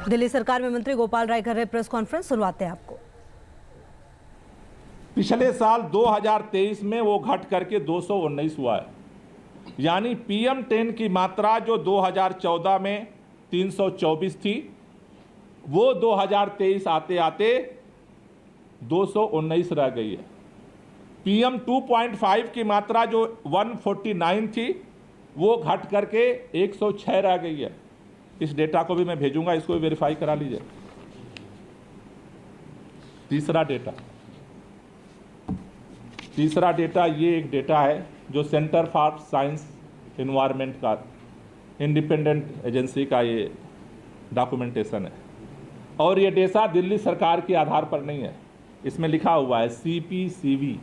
दिल्ली सरकार में मंत्री गोपाल राय कर रहे प्रेस कॉन्फ्रेंस, सुनवाते हैं आपको। पिछले साल 2023 में वो घट करके 219 हुआ है, यानी PM10 की मात्रा जो 2014 में 324 थी, वो 2023 आते आते 219 रह गई है। PM 2.5 की मात्रा जो 149 थी, वो घट करके 106 रह गई है। इस डेटा को भी मैं भेजूंगा, इसको भी वेरीफाई करा लीजिए। तीसरा डेटा ये एक डेटा है जो सेंटर फॉर साइंस एनवायरनमेंट का इंडिपेंडेंट एजेंसी का ये डॉक्यूमेंटेशन है, और ये डेटा दिल्ली सरकार के आधार पर नहीं है। इसमें लिखा हुआ है CPCB,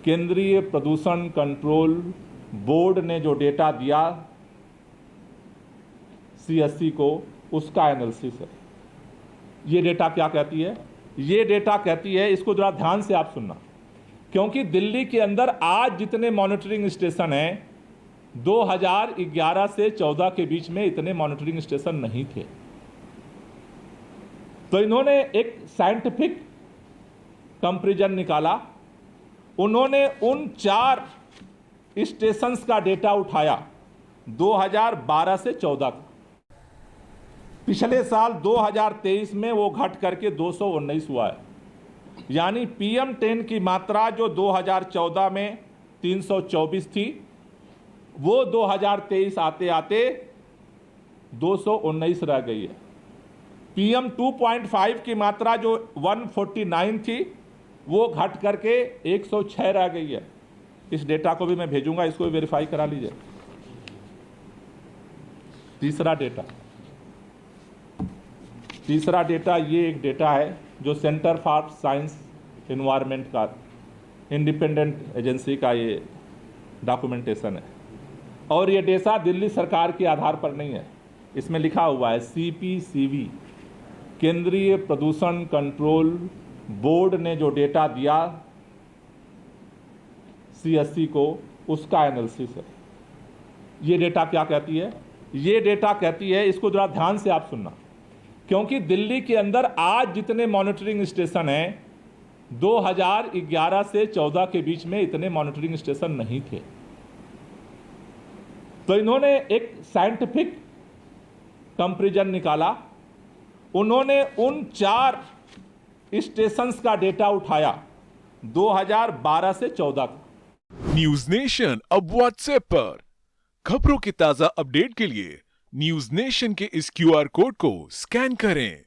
केंद्रीय प्रदूषण कंट्रोल बोर्ड ने जो डेटा दिया CSC को, उसका एनालिसिस है। ये डेटा क्या कहती है? ये डेटा कहती है, इसको जरा ध्यान से आप सुनना, क्योंकि दिल्ली के अंदर आज जितने मॉनिटरिंग स्टेशन हैं, 2011 से 14 के बीच में इतने मॉनिटरिंग स्टेशन नहीं थे। तो इन्होंने एक साइंटिफिक कंपैरिजन निकाला। उन्होंने उन 4 स्टेशंस का डेटा उठाया 2012 से 14 का। पिछले साल 2023 में वो घट करके 219 हुआ है, यानी PM10 की मात्रा जो 2014 में 324 थी, वो 2023 आते आते 219 रह गई है। PM 2.5 की मात्रा जो 149 थी, वो घट करके 106 रह गई है। इस डेटा को भी मैं भेजूंगा, इसको भी वेरीफाई करा लीजिए। तीसरा डेटा ये एक डेटा है जो सेंटर फॉर साइंस एनवायरनमेंट का इंडिपेंडेंट एजेंसी का ये डॉक्यूमेंटेशन है, और ये डेटा दिल्ली सरकार के आधार पर नहीं है। इसमें लिखा हुआ है CPCB, केंद्रीय प्रदूषण कंट्रोल बोर्ड ने जो डेटा दिया CSC को, उसका एनालिसिस है। ये डेटा क्या कहती है? ये डेटा कहती है, इसको जरा ध्यान से आप सुनना, क्योंकि दिल्ली के अंदर आज जितने मॉनिटरिंग स्टेशन हैं, 2011 से 14 के बीच में इतने मॉनिटरिंग स्टेशन नहीं थे। तो इन्होंने एक साइंटिफिक कंपैरिजन निकाला। उन्होंने उन 4 स्टेशंस का डेटा उठाया 2012 से 14 का। न्यूज नेशन अब व्हाट्सएप पर खबरों की ताजा अपडेट के लिए न्यूज नेशन के इस QR कोड को स्कैन करें।